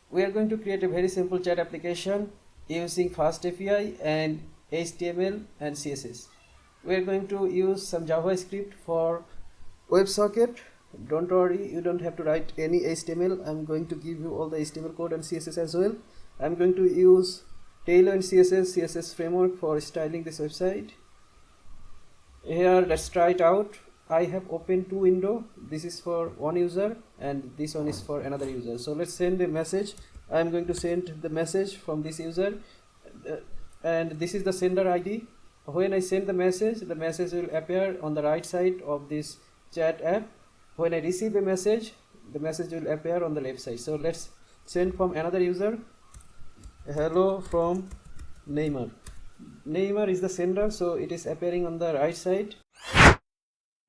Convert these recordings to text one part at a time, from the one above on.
We are going to create a very simple chat application using FastAPI and HTML and CSS. We are going to use some JavaScript for WebSocket. Don't worry, you don't have to write any HTML. I'm going to give you all the HTML code and CSS as well. I'm going to use tailwind CSS framework for styling this website. Here, let's try it out. I have opened two windows. This is for one user and this one is for another user. So let's send a message. I'm going to send the message from this user and this is the sender ID. When I send the message will appear on the right side of this chat app. When I receive a message, the message will appear on the left side. So let's send from another user. Hello from Neymar. Neymar is the sender, so it is appearing on the right side.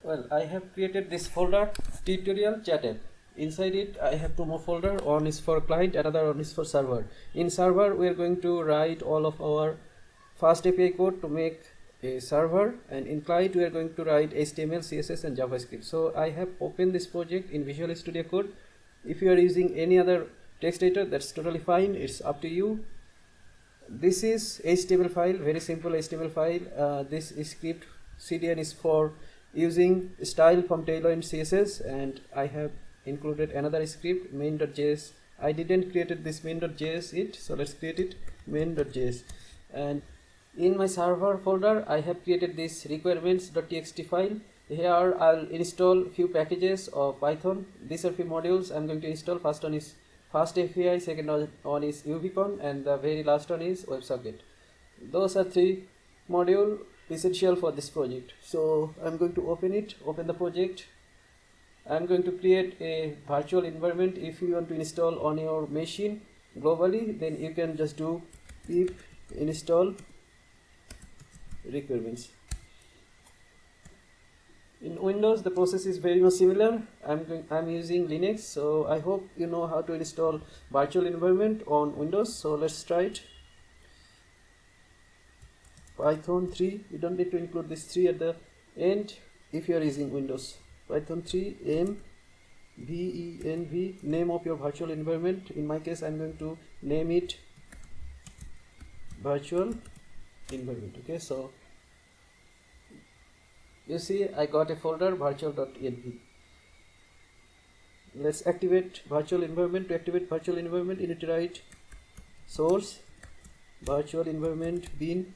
Well, I have created this folder, tutorial chatapp. Inside it I have two more folders. One is for client, another one is for server. In server we are going to write all of our FastAPI code to make a server, and in client we are going to write HTML, CSS and JavaScript. So I have opened this project in Visual Studio Code. If you are using any other text editor, that's totally fine, it's up to you. This is HTML file, very simple HTML file. This script CDN is for using style from tailwind CSS, and I have included another script, main.js. I didn't create this main.js yet, so let's create it, main.js. And in my server folder I have created this requirements.txt file. Here I'll install few packages of Python. These are few modules I'm going to install. First one is FastAPI, second one is UVCon, and the very last one is WebSocket. Those are three modules essential for this project. So I'm going to open the project. I'm going to create a virtual environment. If you want to install on your machine globally, then you can just do pip install requirements. In Windows the process is very much similar. I'm using Linux, so I hope you know how to install virtual environment on Windows. So let's try it. Python 3, you don't need to include this 3 at the end if you are using Windows. Python 3 env, name of your virtual environment. In my case I'm going to name it virtual environment. Okay, so you see I got a folder virtual.env. Let's activate virtual environment. To activate virtual environment you need to write source virtual environment bin.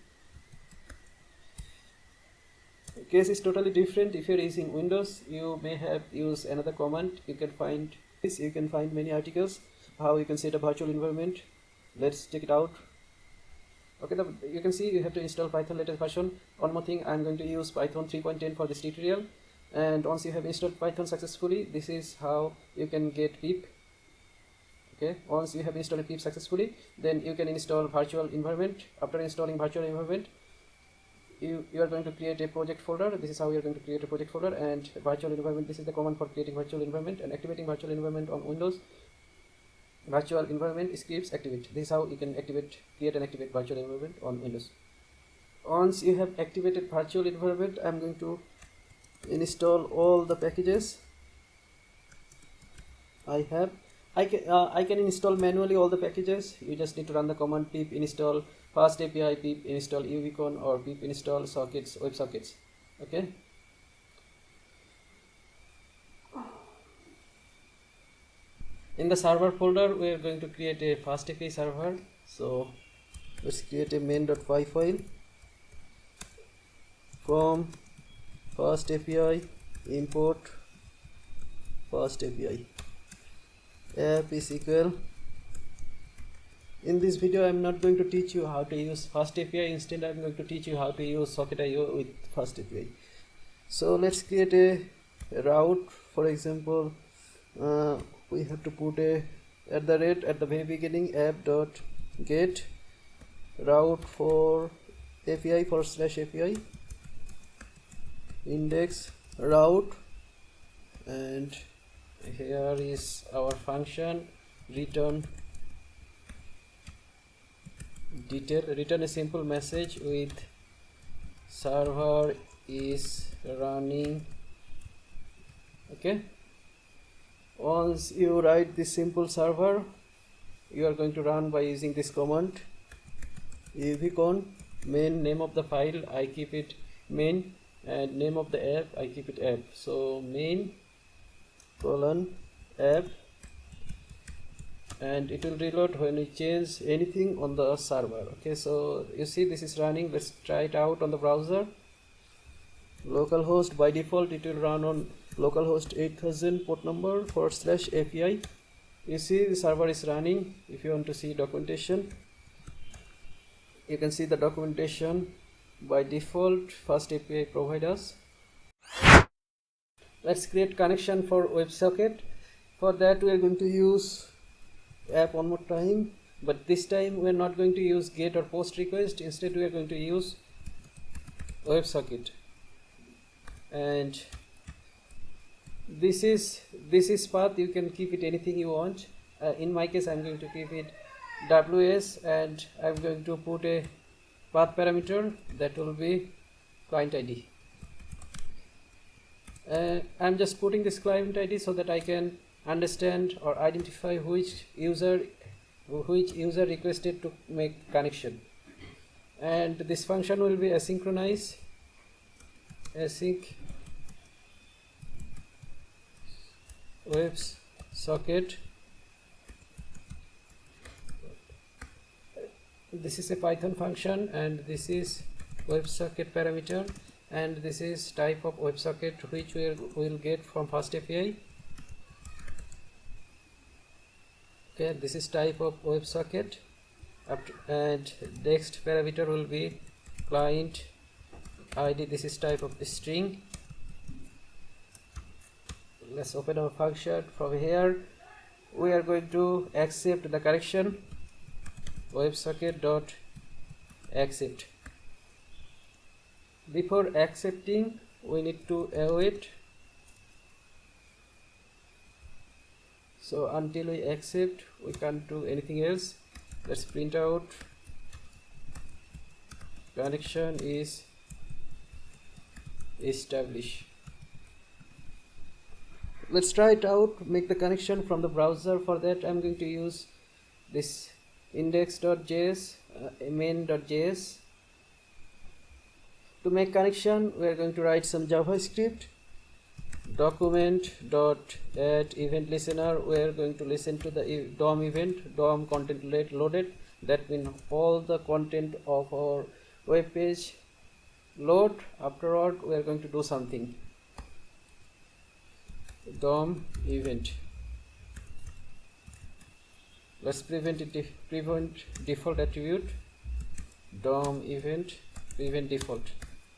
Case is totally different. If you're using Windows, you may have used another command. You can find this, you can find many articles how you can set a virtual environment. Let's check it out. Okay, now you can see you have to install Python latest version. One more thing, I'm going to use Python 3.10 for this tutorial, and once you have installed Python successfully, this is how you can get pip. Okay, once you have installed pip successfully, then you can install virtual environment. After installing virtual environment, you are going to create a project folder. This is how you are going to create a project folder, and virtual environment, this is the command for creating virtual environment and activating virtual environment on Windows. Virtual environment scripts activate. This is how you can create and activate virtual environment on Windows. Once you have activated virtual environment, I'm going to install all the packages I have. I can install manually all the packages. You just need to run the command pip install FastAPI, pip install UVCon, or pip install sockets, WebSockets. Okay. In the server folder, we are going to create a FastAPI server. So let's create a main.py file. From FastAPI import FastAPI app is equal. In this video, I am not going to teach you how to use FastAPI. Instead, I am going to teach you how to use Socket.io with FastAPI. So let's create a route. For example, we have to put a @ at the very beginning, app.get route for API /API index route, and here is our function return detail. Return a simple message with server is running. Okay, Once you write this simple server, you are going to run by using this command uvcon main. Name of the file I keep it main, and name of the app I keep it app. So main colon app, and it will reload when we change anything on the server. Okay, so you see this is running. Let's try it out on the browser. Localhost, by default it will run on localhost 8000 port number /API. You see the server is running. If you want to see documentation, you can see the documentation. By default FastAPI providers. Let's create connection for WebSocket. For that we are going to use app one more time, but this time we are not going to use get or post request. Instead we are going to use WebSocket, and this is path. You can keep it anything you want. In my case I'm going to keep it WS, and I'm going to put a path parameter that will be client ID. I'm just putting this client ID so that I can understand or identify which user requested to make connection. And this function will be async WebSocket. This is a Python function, and this is WebSocket parameter, and this is type of WebSocket which we will get from FastAPI. Okay, this is type of WebSocket, and next parameter will be client ID. This is type of the string. Let's open our function. From here we are going to accept the connection. WebSocket.accept. Before accepting we need to await. So until we accept we can't do anything else. Let's print out connection is established. Let's try it out. Make the connection from the browser. For that I'm going to use this index.js, main.js. To make connection we are going to write some JavaScript. Document.add event listener. We are going to listen to the DOM event, DOM content loaded. That means all the content of our web page load. Afterward we are going to do something. DOM event. Let's prevent default attribute. DOM event prevent default.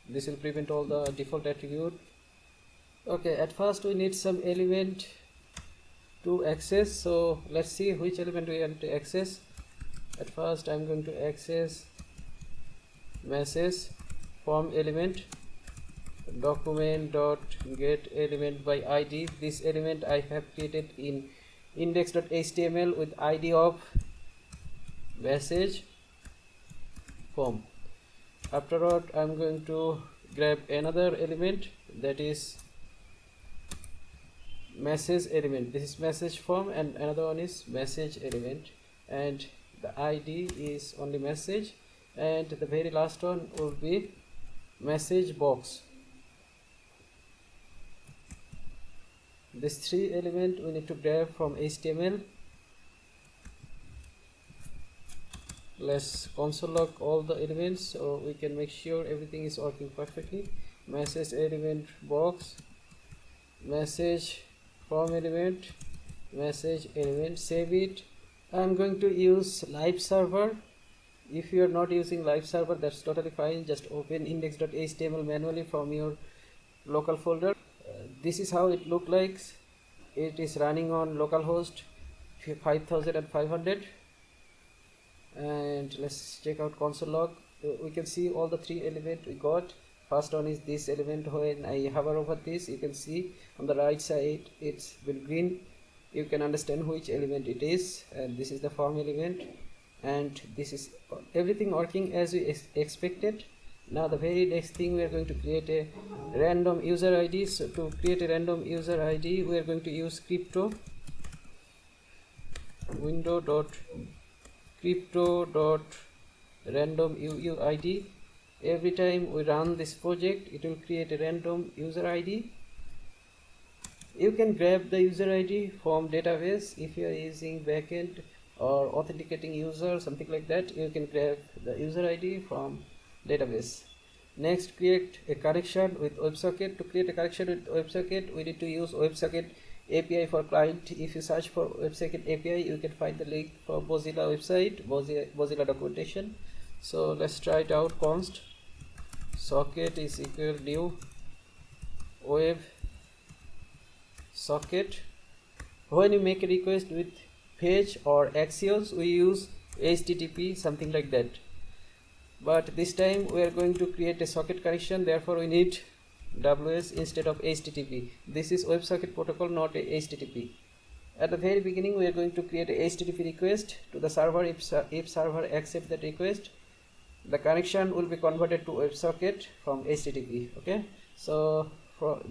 This will prevent all the default attribute. Okay, at first we need some element to access. So let's see which element we want to access. At first I'm going to access message form element. Document.get element by ID. This element I have created in index.html with ID of message form. Afterward I'm going to grab another element, that is message element. This is message form, and another one is message element, and the ID is only message, and the very last one will be message box. These three elements we need to grab from HTML. Let's console log all the elements so we can make sure everything is working perfectly. Message element box, message form element, message element. Save it. I'm going to use live server. If you are not using live server, that's totally fine. Just open index.html manually from your local folder. This is how it looks like. It is running on localhost 5500, and let's check out console log. We can see all the three elements we got. First one is this element. When I hover over this, you can see on the right side it's been green. You can understand which element it is, and this is the form element, and this is everything working as we expected. Now the very next thing, we are going to create a random user ID. So to create a random user ID, we are going to use crypto. window dot crypto dot random UUID. Every time we run this project, it will create a random user ID. You can grab the user ID from database. If you are using backend or authenticating user, something like that, you can grab the user ID from database. Next, create a connection with WebSocket. To create a connection with WebSocket, we need to use WebSocket API for client. If you search for WebSocket API, you can find the link for Mozilla website, Mozilla documentation. So let's try it out. Const socket is equal new web socket. When you make a request with page or Axios, we use HTTP, something like that. But this time we are going to create a socket connection, therefore we need WS instead of HTTP. This is WebSocket protocol, not a HTTP. At the very beginning, we are going to create a HTTP request to the server. If server accepts that request, the connection will be converted to WebSocket from HTTP. Okay, so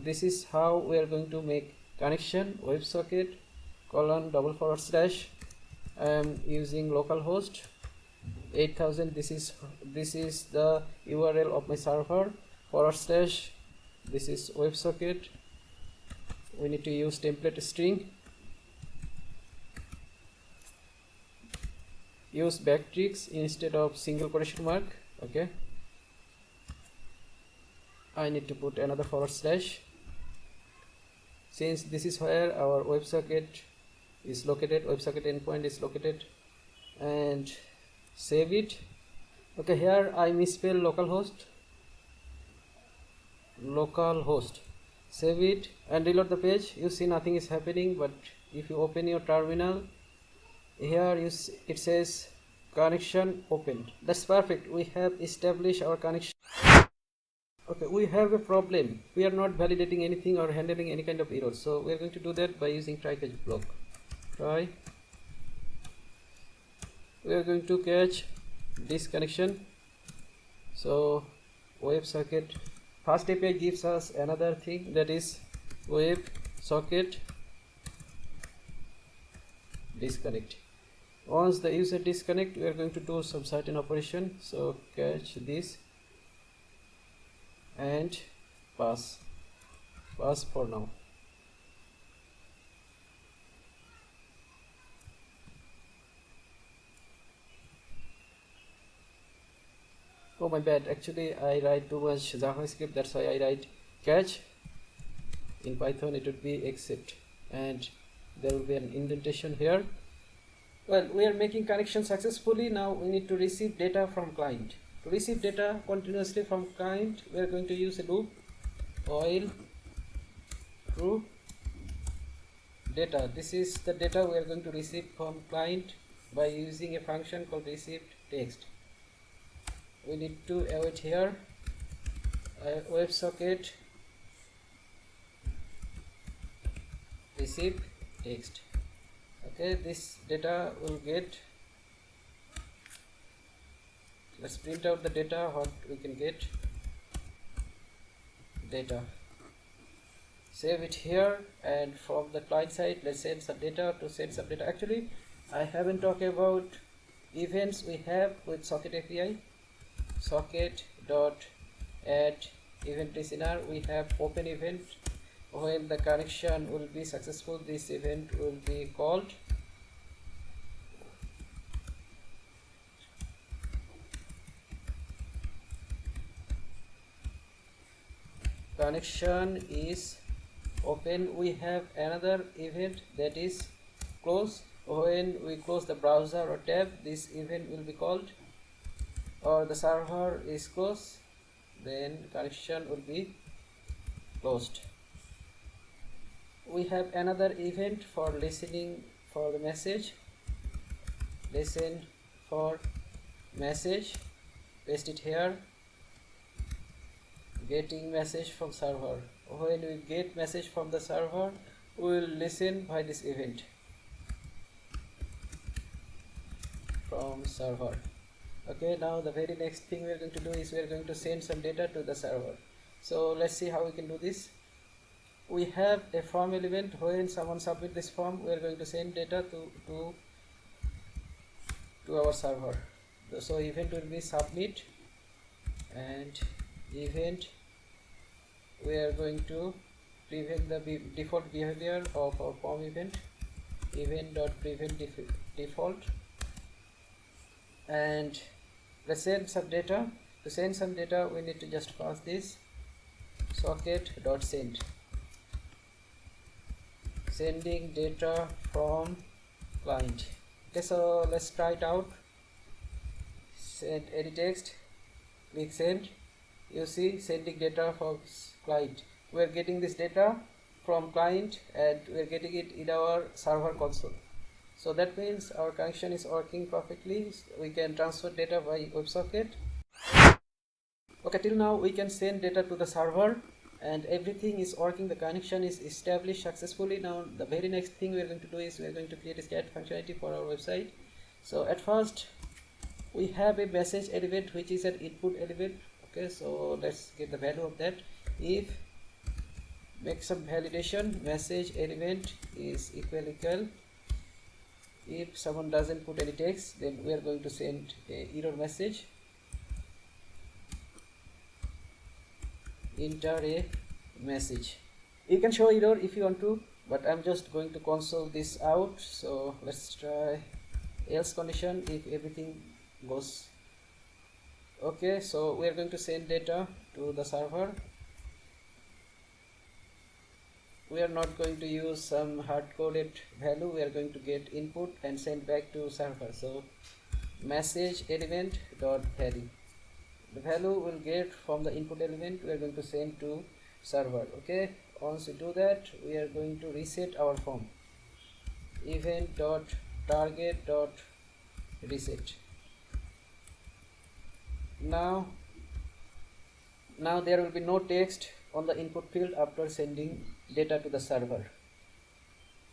this is how we are going to make connection. WebSocket : // I am using localhost 8000. This is the URL of my server. / this is WebSocket. We need to use template string. Use backticks instead of single quotation mark. Okay, I need to put another / since this is where our WebSocket is located, WebSocket endpoint is located, and save it. Okay, here I misspell localhost. Save it and reload the page. You see nothing is happening, but if you open your terminal, here it says connection opened. That's perfect. We have established our connection. Okay, we have a problem. We are not validating anything or handling any kind of error, so we are going to do that by using try catch block. Try. We are going to catch this connection. So WebSocket FastAPI gives us another thing, that is WebSocket disconnect. Once the user disconnect, we are going to do some certain operation. So catch this and pass for now. Oh my bad, actually I write too much JavaScript, that's why I write catch. In Python it would be except, and there will be an indentation here. Well, we are making connection successfully. Now we need to receive data from client. To receive data continuously from client, we are going to use a loop while true data. This is the data we are going to receive from client by using a function called received text. We need to await here WebSocket receive text. Okay, this data will get. Let's print out the data, what we can get. Data. Save it here, and from the client side, let's send some data. To send some data, actually I haven't talked about events we have with Socket API. Socket dot add event listener. We have open event. When the connection will be successful, this event will be called. Connection is open. We have another event, that is close. When we close the browser or tab, this event will be called. Or the server is closed, then connection will be closed. We have another event for listening for the message. Listen for message. Paste it here. Getting message from server. When we get message from the server, we will listen by this event from server. Okay, now the very next thing we are going to do is we are going to send some data to the server. So let's see how we can do this. We have a form element. When someone submit this form, we are going to send data to to our server. So event will be submit, and event, we are going to prevent the default behavior of our form event, event.prevent default, and let's send some data. To send some data, we need to just pass this socket.send, sending data from client. Okay, so let's try it out. Send edit text, click send. You see sending data from client. We are getting this data from client and we are getting it in our server console. So that means our connection is working perfectly. We can transfer data by WebSocket. Okay, till now we can send data to the server and everything is working. The connection is established successfully. Now the very next thing we are going to do is we are going to create a stat functionality for our website. So at first we have a message element which is an input element. Okay, so let's get the value of that. If make some validation, message element is equal. If someone doesn't put any text, then we are going to send a error message. Enter a message. You can show error if you want to, but I'm just going to console this out. So let's try else condition if everything goes okay. So we are going to send data to the server. We are not going to use some hard-coded value. We are going to get input and send back to server. So message element dot value, the value will get from the input element we are going to send to server. Okay, once we do that, we are going to reset our form, event dot target dot reset. Now there will be no text on the input field after sending data to the server.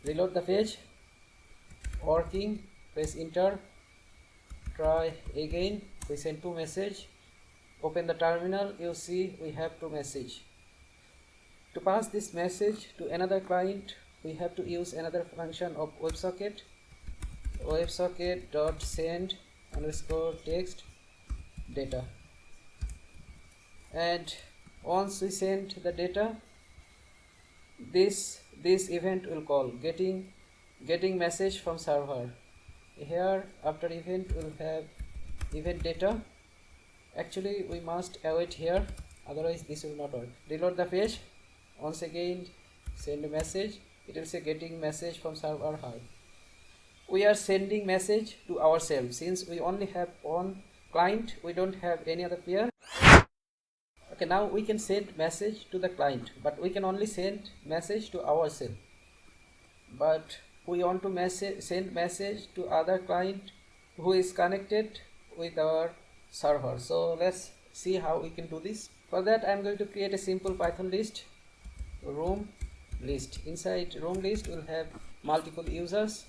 Reload the page, working, press enter, try again. We send two message. Open the terminal, you see we have two message. To pass this message to another client, we have to use another function of WebSocket, WebSocket.send underscore text data. And once we send the data, this event will call getting message from server. Here after event we'll have event data. Actually we must await here, otherwise this will not work. Reload the page, once again send a message. It will say getting message from server hi. We are sending message to ourselves. Since we only have one client, we don't have any other peer. Okay, now we can send message to the client, but we can only send message to ourselves. But we want to send message to other client who is connected with our server. So let's see how we can do this. For that I'm going to create a simple Python list, room list. Inside room list we'll have multiple users.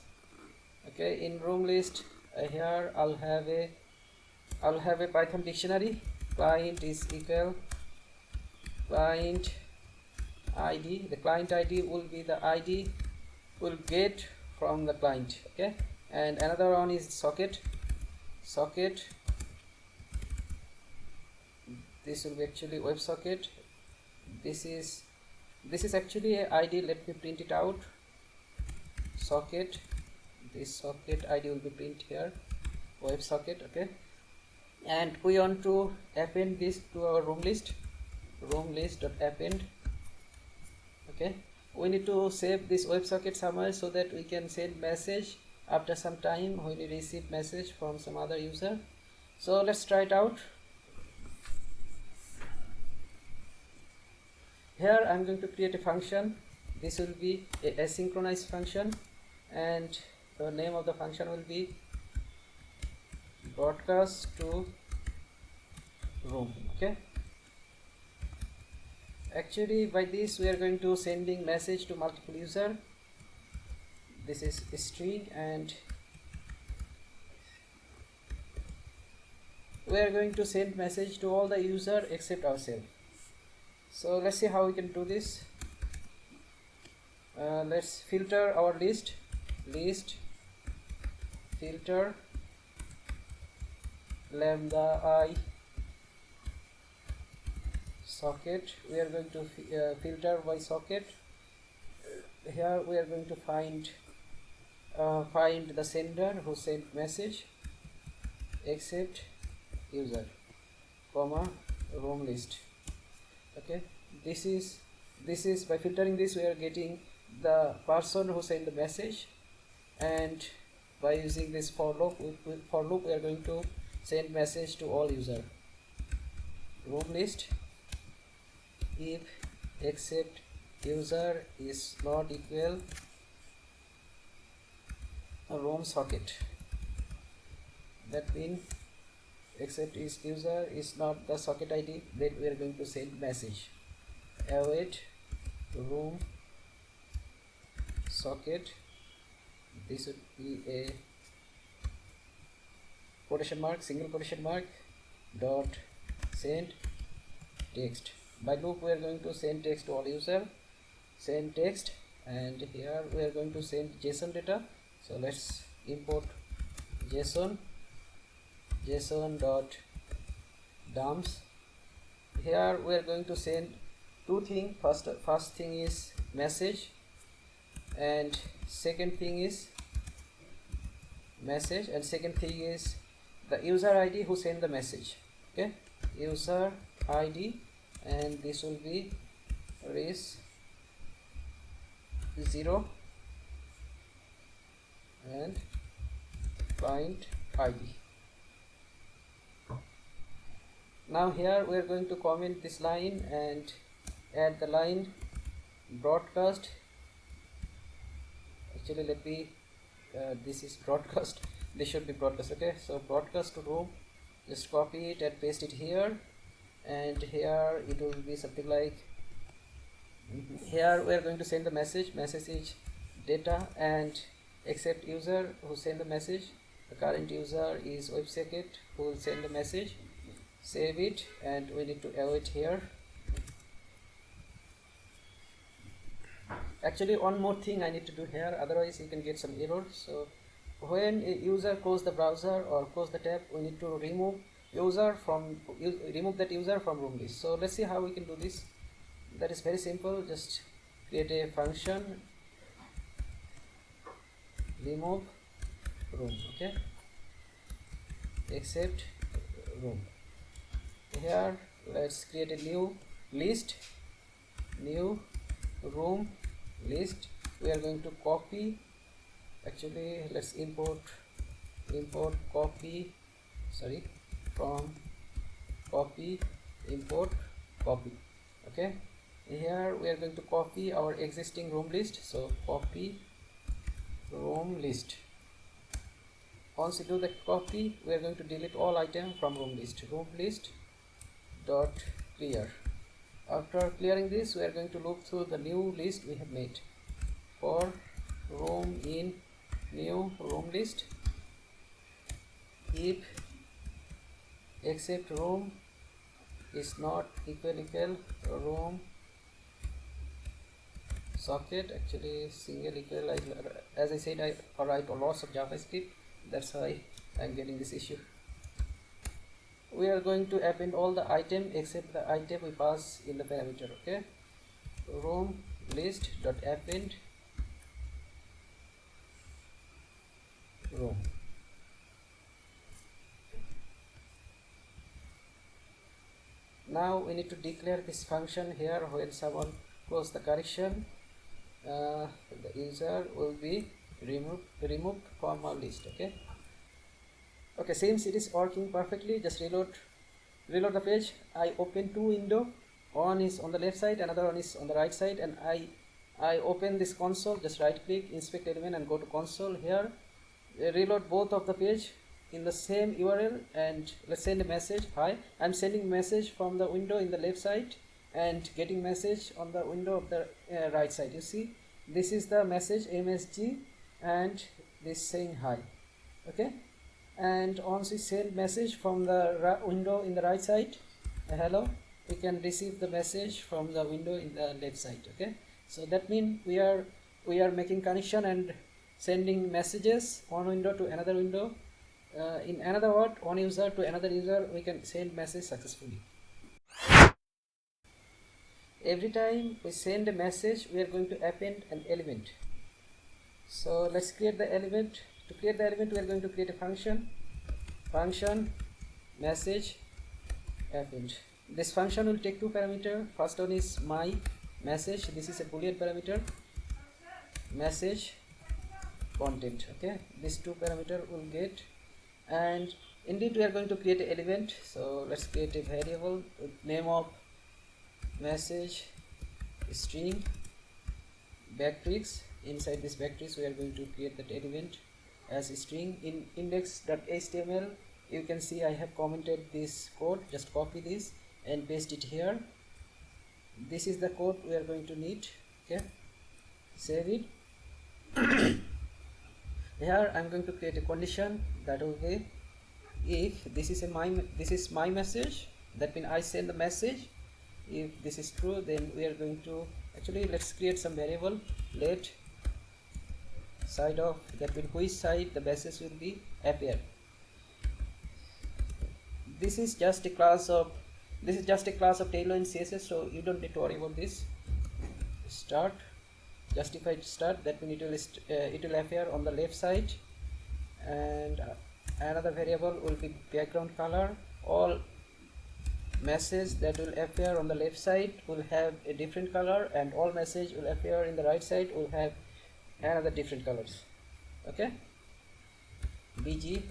Okay, in room list here I'll have a Python dictionary. Client is equal client ID. The client ID will be the ID we'll get from the client. Okay, and another one is socket. This will be actually WebSocket. This is actually a ID. Let me print it out. Socket. This socket ID will be print here. WebSocket. Okay, and we want to append this to our room list. Room list.append. Okay, we need to save this WebSocket somewhere so that we can send message after some time when we receive message from some other user. So let's try it out. Here I'm going to create a function. This will be a asynchronous function and the name of the function will be broadcast to room. Okay, actually by this we are going to sending message to multiple user. This is a string and we are going to send message to all the user except ourselves. So let's see how we can do this. Let's filter our list filter lambda I socket. We are going to filter by socket. Here we are going to find the sender who sent message, except user, comma, room list. Okay, this is by filtering this we are getting the person who sent the message, and by using this for loop we are going to send message to all user. Room list if except user is not equal a room socket. That means except is user is not the socket ID, then we are going to send message await room socket. This would be a quotation mark, single quotation mark, dot send text. By loop we are going to send text to all user, send text, and here we are going to send JSON data. So let's import JSON dot dumps. Here we are going to send two things. First thing is message, and second thing is message, and second thing is the user ID who sent the message. Okay, user ID, and this will be res 0 and client ID. Now here we are going to comment this line and add the line broadcast. Actually let me this is broadcast, this should be broadcast. Okay, so broadcast to room, just copy it and paste it here, and here it will be something like here we are going to send the message is data, and except user who send the message, the current user is WebSocket who will send the message. Save it, and we need to await here. Actually one more thing I need to do here, otherwise you can get some error. So when a user close the browser or close the tab, we need to remove that user from room list. So let's see how we can do this. That is very simple. Just create a function remove room. Okay, except room. Here let's create a new list, new room list. We are going to copy, actually let's import copy, sorry, from copy import copy. Okay, here we are going to copy our existing room list, so copy room list. Once you do the copy, we are going to delete all items from room list dot clear. After clearing this, we are going to look through the new list we have made. For room in new room list, if except room is not equal room socket, actually single equal, as I said, I write a lot of JavaScript, that's why I am getting this issue. We are going to append all the item except the item we pass in the parameter. Okay, room list dot append room. Now we need to declare this function here. When someone close the correction, the user will be removed from our list. Okay, since it is working perfectly, just reload the page. I open two windows, one is on the left side, another one is on the right side, and I open this console. Just right click, inspect element, and go to console. Here reload both of the page in the same URL, and let's send a message. Hi, I'm sending message from the window in the left side and getting message on the window of the right side. You see, this is the message MSG, and this saying hi. Okay, and once we send message from the window in the right side, hello, we can receive the message from the window in the left side. Okay, so that means we are making connection and sending messages one window to another window In another word, one user to another user, we can send message successfully. Every time we send a message, we are going to append an element. So let's create the element. To create the element, we are going to create a function message append. This function will take two parameters. First one is my message. This is a boolean parameter. Message content. Okay, these two parameters will get, and indeed we are going to create an element. So let's create a variable with name of message string backticks. Inside this backticks, we are going to create that element as a string. In index.html, you can see I have commented this code. Just copy this and paste it here. This is the code we are going to need. Okay, save it. Here I am going to create a condition that will be, if this is my message, that means I send the message. If this is true, then we are going to, actually let's create some variable, let side of, that means which side the message will be appear. This is just a class of tailwind css, so you don't need to worry about this. Start, justified start, that means it will appear on the left side, and another variable will be background color. All message that will appear on the left side will have a different color, and all message will appear in the right side will have another different colors. Okay, bg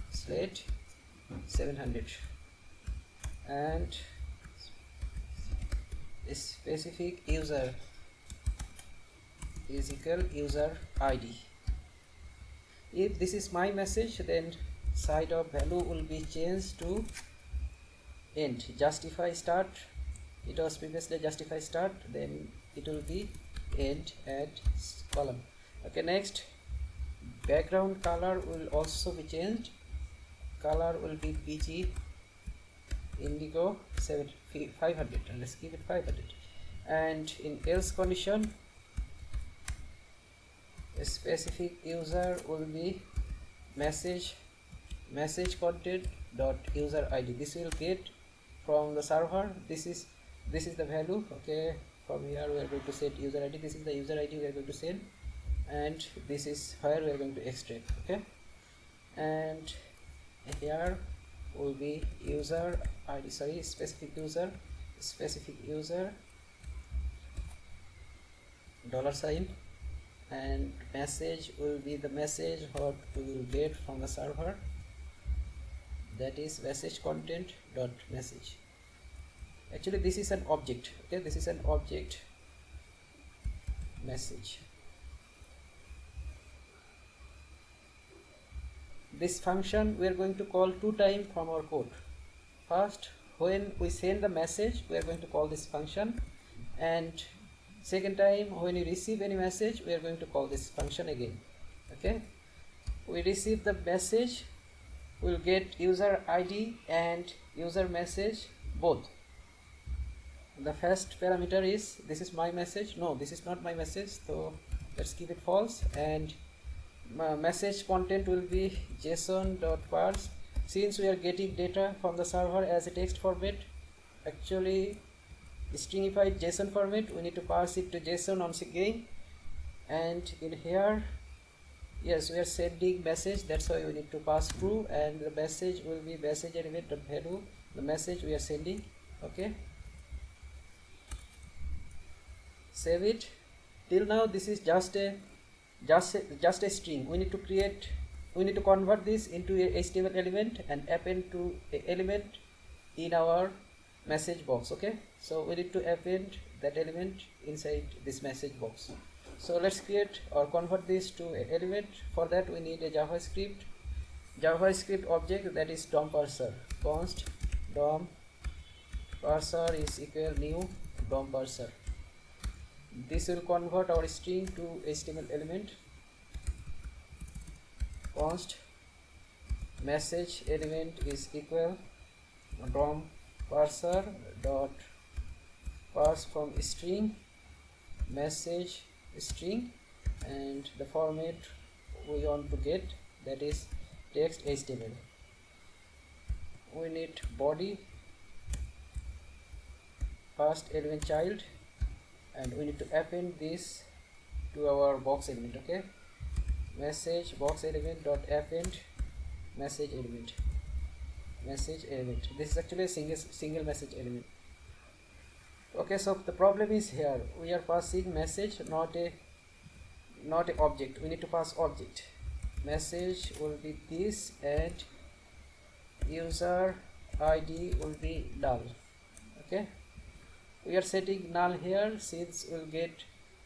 slate 700, and specific user is equal user id. If this is my message, then side of value will be changed to end. Justify start, it was previously justify start, then it will be end at column. Okay, next, background color will also be changed. Color will be bg indigo 500, and let's give it 500. And in else condition, a specific user will be message content dot user id. This will get from the server. This is the value. Okay, from here we are going to set user id. This is the user id we are going to send, and this is where we are going to extract. Okay, and here will be user id, sorry, specific user $, and message will be the message what we will get from the server, that is message content dot message. Actually this is an object. Okay, this is an object message. This function we are going to call two times from our code. First, when we send the message, we are going to call this function, and second time when we receive any message, we are going to call this function again. Okay, we receive the message, we'll get user id and user message both. The first parameter is, this is my message, no, this is not my message, so let's keep it false, and message content will be json.parse. Since we are getting data from the server as a text format, actually stringified JSON format, we need to parse it to JSON once again. And in here, yes, we are sending message, that's why we need to pass through, and the message will be message element of value, the message we are sending. Okay, save it. Till now this is just a string. We need to convert this into a HTML element and append to a element in our message box. Okay, so we need to append that element inside this message box. So let's create or convert this to an element. For that we need a JavaScript object, that is DOM parser. Const DOM parser is equal new DOM parser. This will convert our string to HTML element. Const message element is equal DOM parser dot parse from string message string, and the format we want to get, that is text HTML. We need body, first element child, and we need to append this to our box element. Okay, message box element dot append message element. This is actually a single message element. Okay, so the problem is here we are passing message, not a object. We need to pass object. Message will be this and user ID will be null. Okay, we are setting null here since we'll get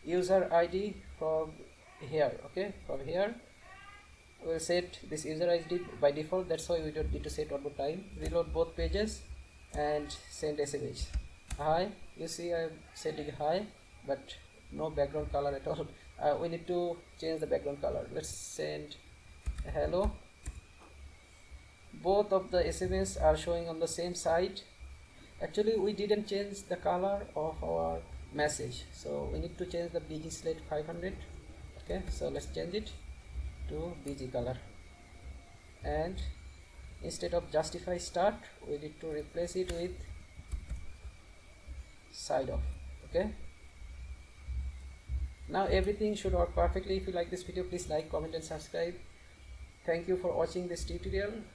user ID from here. Okay, from here we'll set this user ID by default, that's why we don't need to set one more time. Reload both pages and send SMS. Hi, you see I'm setting hi, but no background color at all. We need to change the background color. Let's send hello. Both of the SMS are showing on the same side. Actually we didn't change the color of our message, so we need to change the BG slate 500. Okay, so let's change it to BG color, and instead of justify start we need to replace it with side off. Okay, now everything should work perfectly. If you like this video, please like, comment and subscribe. Thank you for watching this tutorial.